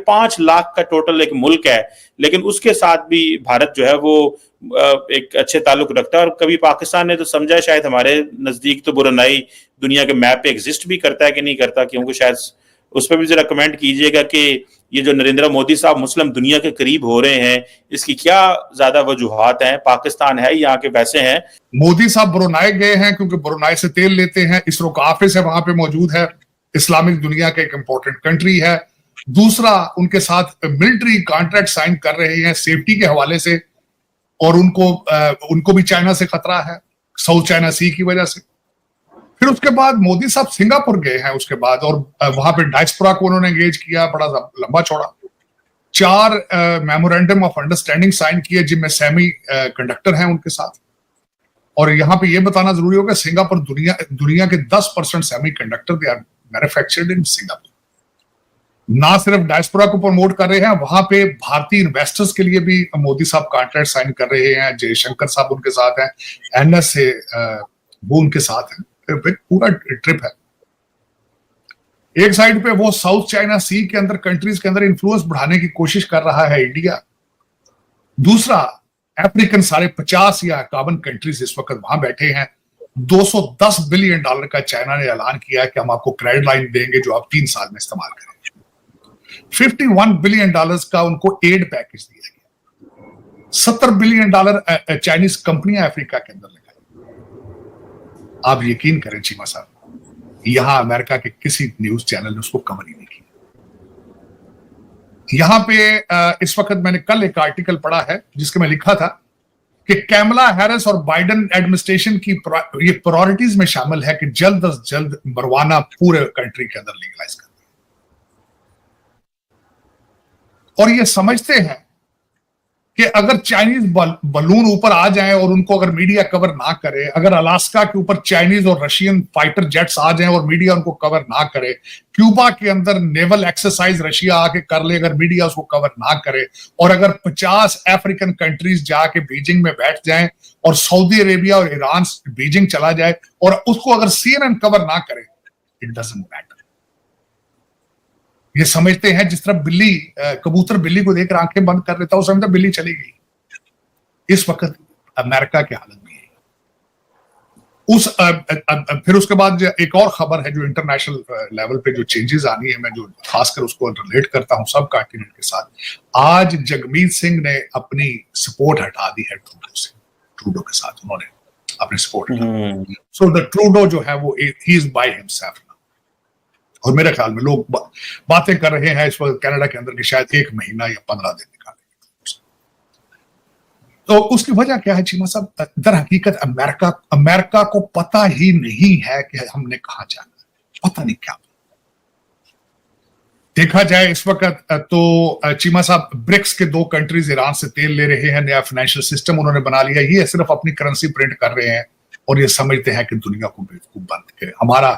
5 लाख का टोटल एक मुल्क है, लेकिन उसके साथ भी भारत जो है वो एक अच्छे ताल्लुक रखता है। और कभी पाकिस्तान ने तो समझा शायद हमारे नजदीक तो ब्रुनेई दुनिया के मैप पे एग्जिस्ट भी करता है कि नहीं करता, क्योंकि शायद उस पर भी जरा कमेंट कीजिएगा कि ये जो नरेंद्र मोदी साहब मुस्लिम दुनिया के करीब हो रहे हैं, इसकी क्या ज्यादा वजूहात हैं? पाकिस्तान है यहाँ के वैसे हैं? मोदी साहब ब्रुनेई गए हैं क्योंकि ब्रुनेई से तेल लेते हैं, इसरो का ऑफिस है वहां पे मौजूद है, इस्लामिक दुनिया का एक इंपॉर्टेंट कंट्री है। दूसरा, उनके साथ मिलिट्री कॉन्ट्रैक्ट साइन कर रहे हैं सेफ्टी के हवाले से, और उनको भी चाइना से खतरा है, साउथ चाइना सी की वजह से। फिर उसके बाद मोदी साहब सिंगापुर गए हैं उसके बाद, और वहां पे डायस्पोरा को उन्होंने एंगेज किया, बड़ा लंबा चौड़ा 4 मेमोरेंडम ऑफ अंडरस्टैंडिंग साइन किए, जिनमें सेमी कंडक्टर हैं उनके साथ। और यहाँ पे ये बताना जरूरी होगा, सिंगापुर दुनिया के 10% semiconductor they are manufactured in Singapore. ना सिर्फ डायस्पोरा को प्रमोट कर रहे हैं, वहां पे भारतीय इन्वेस्टर्स के लिए भी मोदी साहब कॉन्ट्रैक्ट साइन कर रहे हैं। जयशंकर साहब उनके साथ हैं, एनएस से वो उनके साथ हैं, पूरा ट्रिप है। एक साइड पे वो साउथ चाइना सी के अंदर कंट्रीज के अंदर इन्फ्लुएंस बढ़ाने की कोशिश कर रहा है इंडिया। दूसरा, अफ्रीकन सारे 50 या 51 कंट्रीज इस वक्त वहां बैठे हैं। $210 बिलियन का चाइना ने ऐलान किया है कि हम आपको क्रेडिट लाइन देंगे जो आप 3 साल में इस्तेमाल करेंगे। $51 बिलियन का उनको एड पैकेज दिया गया। $70 बिलियन चाइनीज कंपनियां अफ्रीका के अंदर लगाई। आप यकीन करें चीमा साहब, यहां अमेरिका के किसी न्यूज चैनल ने उसको कवर ही नहीं किया। यहां पे इस वक्त मैंने कल एक आर्टिकल पढ़ा है जिसके में लिखा था कि कैमला हैरिस और बाइडेन एडमिनिस्ट्रेशन की ये प्रायोरिटीज में शामिल है कि जल्द अज जल्द मरवाना पूरे कंट्री के अंदर लीगलाइज कर, और ये समझते हैं कि अगर चाइनीज बलून ऊपर आ जाएं और उनको अगर मीडिया कवर ना करे, अगर अलास्का के ऊपर चाइनीज और रशियन फाइटर जेट्स आ जाएं और मीडिया उनको कवर ना करे, क्यूबा के अंदर नेवल एक्सरसाइज रशिया आके कर ले अगर मीडिया उसको कवर ना करे, और अगर 50 अफ्रीकन कंट्रीज जाके बीजिंग में बैठ जाएं और सऊदी अरेबिया और ईरान बीजिंग चला जाए और उसको अगर CNN कवर ना करे, इट डजंट मैटर। ये समझते हैं जिस तरह बिल्ली कबूतर बिल्ली को देखकर आंखें बंद कर लेता है, वो समझता बिल्ली चली गई। इस वक्त अमेरिका की हालत भी है। फिर उसके बाद एक और खबर है जो इंटरनेशनल लेवल पे जो चेंजेस आनी है, मैं जो खासकर उसको रिलेट करता हूं सब कॉन्टिनेंट के साथ। आज जगमीत सिंह ने अपनी सपोर्ट हटा दी है ट्रूडो के साथ, उन्होंने अपनी सपोर्ट हटा। सो द ट्रूडो जो है वो ही इज बाय हिमसेल्फ। और मेरे ख्याल में लोग बातें कर रहे हैं इस वक्त कनाडा के अंदर कि शायद 1 महीना या 15 दिन निकालेंगे। तो उसकी वजह क्या है चीमा साहब? दर हकीकत अमेरिका को पता ही नहीं है कि हमने कहां जाना, पता नहीं क्या। देखा जाए इस वक्त तो चीमा साहब, ब्रिक्स के 2 कंट्रीज ईरान से तेल ले रहे हैं, नया फाइनेंशियल सिस्टम उन्होंने बना लिया। ये सिर्फ अपनी करेंसी प्रिंट कर रहे हैं और ये समझते हैं कि दुनिया को बेवकूफ बंद करे। हमारा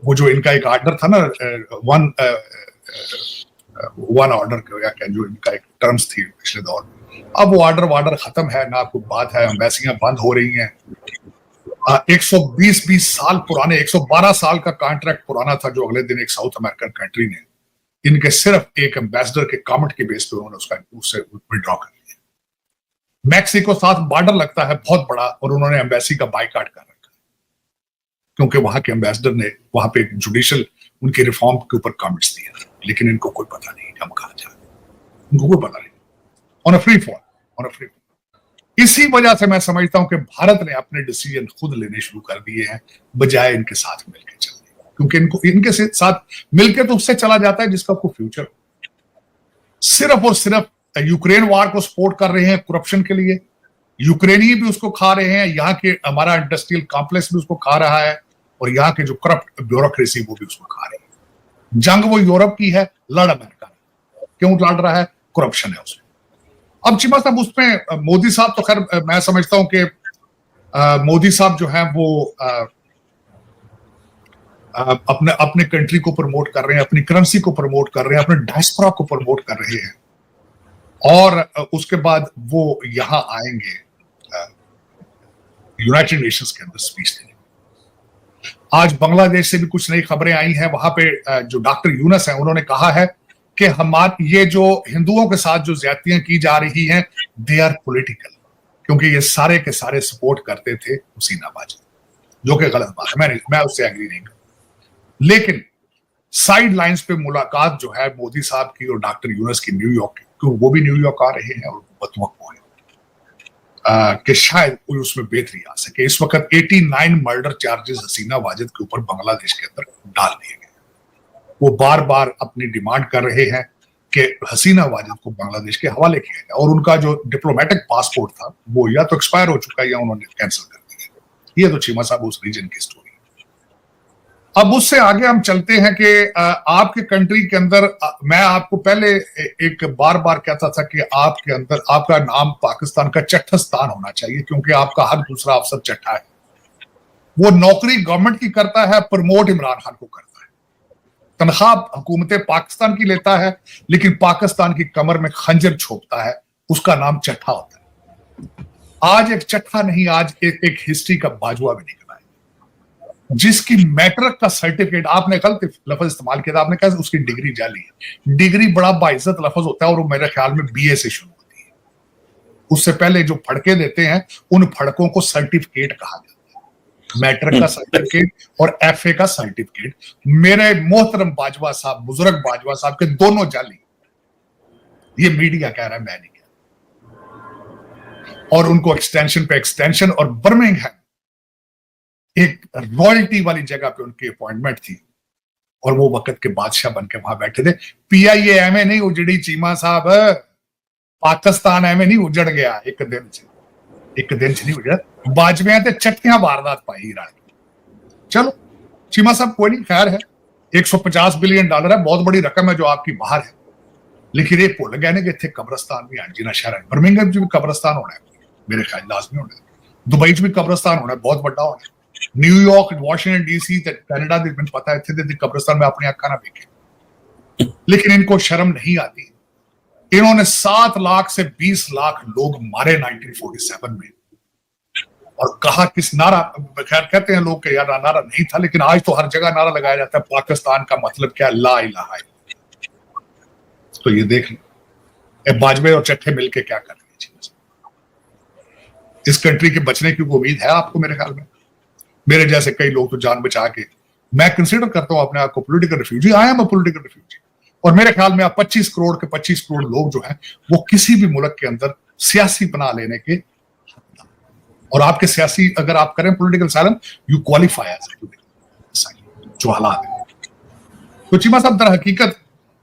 वो जो इनका एक ऑर्डर था ना, वन ऑर्डर या क्या जो इनका एक टर्म्स थी पिछले दौर में, अब वो ऑर्डर खत्म है ना, कोई बात है, एम्बेसियां बंद हो रही हैं। 120 साल पुराने, 112 साल का कॉन्ट्रैक्ट पुराना था जो अगले दिन एक साउथ अमेरिकन कंट्री ने इनके सिर्फ एक एम्बेसडर के कमेंट के बेस पे उन्होंने उससे विड्रॉ कर लिया। मैक्सिको साथ बॉर्डर लगता है बहुत बड़ा, और उन्होंने एम्बेसी का बाइकाट कर रखा क्योंकि वहां के एम्बेसडर ने वहां पे जुडिशियल उनके रिफॉर्म के ऊपर कमेंट्स दिए, लेकिन इनको कोई पता नहीं हम कहां जा रहे, इनको कोई पता नहीं। On a free fall. इसी वजह से मैं समझता हूं कि भारत ने अपने डिसीजन खुद लेने शुरू कर दिए हैं बजाय इनके साथ मिलकर चलने, क्योंकि इनके साथ मिलकर तो उससे चला जाता है जिसका कोई फ्यूचर। सिर्फ और सिर्फ यूक्रेन वार को सपोर्ट कर रहे हैं करप्शन के लिए, यूक्रेनी भी उसको खा रहे हैं, यहाँ के हमारा इंडस्ट्रियल कॉम्प्लेक्स भी उसको खा रहा है, और यहाँ के जो करप्ट ब्यूरोक्रेसी वो भी उसको खा रही है। जंग वो यूरोप की है, लड़ अमेरिका क्यों लड़ रहा है? करप्शन है उसमें। अब चिमा साहब उसमें मोदी साहब तो खैर मैं समझता हूं कि मोदी साहब जो है वो अपने कंट्री को प्रमोट कर रहे हैं, अपनी करेंसी को प्रमोट कर रहे हैं, अपने डायस्पोरा को प्रमोट कर रहे हैं, और उसके बाद वो यहां आएंगे यूनाइटेड नेशंस के अंदर स्पीच देने। आज बांग्लादेश से भी कुछ नई खबरें आई हैं, वहां पे जो डॉक्टर यूनस हैं उन्होंने कहा है कि ये जो हिंदुओं के साथ जो ज्यादतियां की जा रही हैं, दे आर पॉलिटिकल, क्योंकि ये सारे के सारे सपोर्ट करते थे हसीना वाजिद, जो कि गलत बात है, मैं उससे एग्री नहीं करता। लेकिन साइड लाइंस पे मुलाकात जो है मोदी साहब की और डॉक्टर यूनुस की न्यूयॉर्क की, क्योंकि वो भी न्यूयॉर्क आ रहे हैं और बतवक्को है कि शायद कोई उसमें बेहतरी आ सके। इस वक्त 89 मर्डर चार्जेस हसीना वाजिद के ऊपर बांग्लादेश के अंदर डाल दिए गए। वो बार बार अपनी डिमांड कर रहे हैं कि हसीना वाजिद को बांग्लादेश के हवाले किया जाए, और उनका जो डिप्लोमेटिक पासपोर्ट था वो या तो एक्सपायर हो चुका है या उन्होंने कैंसिल कर दिया। ये तो चीमा साहब उस रीजन की स्टोरी। अब उससे आगे हम चलते हैं कि आपके कंट्री के अंदर, मैं आपको पहले एक बार बार कहता था कि आपके अंदर आपका नाम पाकिस्तान का चट्ठा स्थान होना चाहिए, क्योंकि आपका हर दूसरा अफसर चट्ठा है। वो नौकरी गवर्नमेंट की करता है, प्रमोट इमरान खान को करता है, तनख्वाह हुकूमत पाकिस्तान की लेता है, लेकिन पाकिस्तान की कमर में खंजर छोपता है, उसका नाम चट्ठा होता है। आज एक चट्ठा नहीं, आज एक हिस्ट्री का बाजुआ भी निकला है, जिसकी मैट्रिक का सर्टिफिकेट, आपने गलत लफ्ज इस्तेमाल किया था, आपने कहा उसकी डिग्री जाली है। डिग्री बड़ा बाइज्जत लफ्ज होता है और वो मेरे ख्याल में बीए से शुरू होती है। उससे पहले जो फड़के देते हैं उन फड़कों को सर्टिफिकेट कहा जाता है। मैट्रिक का सर्टिफिकेट और एफए का सर्टिफिकेट, मेरे मोहतरम बाजवा साहब, बुजुर्ग बाजवा साहब के दोनों जाली। ये मीडिया कह रहा है, मैं नहीं कह रहा। और उनको एक्सटेंशन पे एक्सटेंशन, और बर्मिंघम एक रॉयल्टी वाली जगह पे उनकी अपॉइंटमेंट थी और वो वक्त के बादशाह बन के वहां बैठे थे। पीआईए एमए नहीं उजड़ी चीमा साहब, पाकिस्तान एमए नहीं उजड़ गया एक दिन से, एक दिन से नहीं उजड़ा। बाजवे ते चट्टियां वारदात पाई ईरान की। चलो चीमा साहब कोई नहीं, खैर है, $150 बिलियन है, बहुत बड़ी रकम है जो आपकी बाहर है। लेकिन ये भुल गए ना कि इतने कब्रस्तान भी हैं जिन्हें शहर, बर्मिंघम भी कब्रस्तान होना है, मेरे ख्याल लाजमी होना है। दुबई च भी कब्रस्तान होना है, बहुत बड़ा होना है। न्यूयॉर्क, वाशिंगटन डीसी, कनाडा दी मैंने पता है थे कब्रिस्तान में अपनी अक्खा ना देखे, लेकिन इनको शर्म नहीं आती। इन्होंने 7 लाख से 20 लाख लोग मारे 1947 में, और कहा किस नारा, खैर कहते हैं लोग कि यार नारा नहीं था, लेकिन आज तो हर जगह नारा लगाया जाता है, पाकिस्तान का मतलब क्या, ला इलाहा इल्लल्लाह। तो ये देख लो बाजवे और चट्टे मिलके क्या कर रहे हैं। इस कंट्री के बचने की उम्मीद है आपको? मेरे ख्याल में मेरे जैसे कई लोग तो जान बचा के, मैं कंसीडर करता हूं अपने आप को political refugee, I am a political refugee. और मेरे ख्याल में आप 25 करोड़ के 25 करोड़ लोग जो हैं वो किसी भी मुल्क के अंदर सियासी बना लेने के, और आपके सियासी अगर आप करें political silence, you qualify as जो हालात है। तो चीमा साहब दर हकीकत,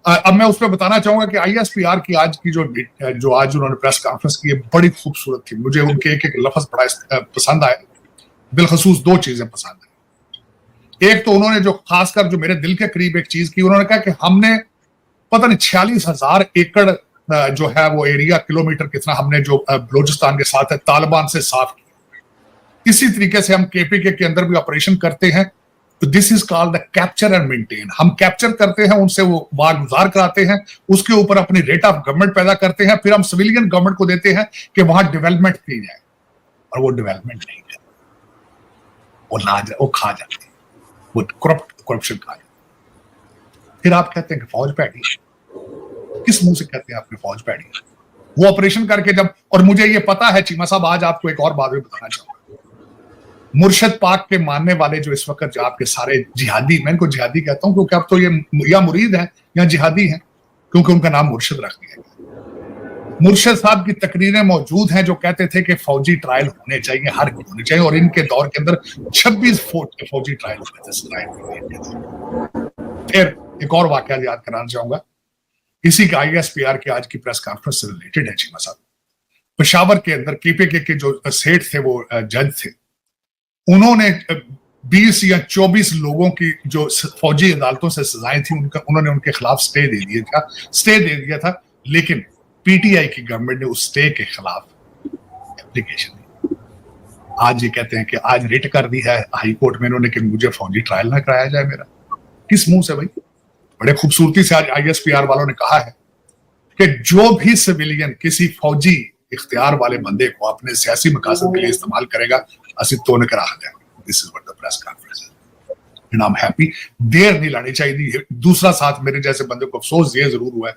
अब मैं उस पर बताना चाहूंगा कि आईएसपीआर की आज की जो आज उन्होंने प्रेस कॉन्फ्रेंस की है, बड़ी खूबसूरत थी। मुझे उनके एक लफ्ज बड़ा पसंद आया, बिलखसूस 2 चीजें पसंद है। एक तो उन्होंने जो खासकर जो मेरे दिल के करीब एक चीज की, उन्होंने कहा कि हमने पता नहीं 46,000 एकड़ जो है वो एरिया, किलोमीटर कितना हमने जो बलूचिस्तान के साथ है तालिबान से साफ किया। इसी तरीके से हम केपीके के अंदर भी ऑपरेशन करते हैं। तो this is called the capture and maintain. हम कैप्चर करते हैं, उनसे वो वार गुजार कराते हैं, उसके ऊपर अपनी रेट ऑफ गवर्नमेंट पैदा करते हैं, फिर हम सिविलियन गवर्नमेंट को देते हैं कि वहां डेवलपमेंट की जाए, और वो डेवलपमेंट नहीं करते, वो खा जाते हैं, वो करप्शन खा जाते हैं। फिर आप कहते हैं कि फौज पैड़ी, किस मुंह से कहते हैं आपने फौज पैड़ी? वो ऑपरेशन करके जब, और मुझे ये पता है चीमा साहब, आज आपको एक और बात भी बताना चाहूंगा। मुर्शद पाक के मानने वाले जो इस वक्त जो आपके सारे जिहादी, मैं इनको जिहादी कहता हूं क्योंकि अब तो ये या मुरीद हैं या जिहादी हैं, क्योंकि उनका नाम मुर्शद रख दिया गया। मुर्शद साहब की तकरीरें मौजूद हैं जो कहते थे कि फौजी ट्रायल होने चाहिए, हर की होने चाहिए, और इनके दौर के अंदर 26 फौजी ट्रायल होते थे। फिर एक और वाकया याद कराना चाहूंगा, इसी का आईएसपीआर की आज की प्रेस कॉन्फ्रेंस से रिलेटेड है चीमा साहब। पेशावर के अंदर केपीके के जो सेठ थे, वो जज थे, उन्होंने 20 या 24 लोगों की जो फौजी अदालतों से सजाएं थी, उन्होंने उनके खिलाफ स्टे दे दिया था, लेकिन पीटीआई की गवर्नमेंट ने उस स्टे के खिलाफ एप्लीकेशन दी। आज ये कहते हैं कि आज रिट कर दी है हाई कोर्ट में इन्होंने कि मुझे फौजी ट्रायल ना कराया जाए मेरा। किस मुंह से भाई? बड़े खूबसूरती से आज आईएसपीआर वालों ने कहा है कि जो भी सिविलियन किसी फौजी इख्तियार वाले बंदे को अपने सियासी मकासद के लिए इस्तेमाल करेगा, असी तो करा देंगे। This is what the press conference and I am happy. देर नहीं लानी चाहिए। दूसरा साथ मेरे जैसे बंदे को अफसोस ये जरूर हुआ है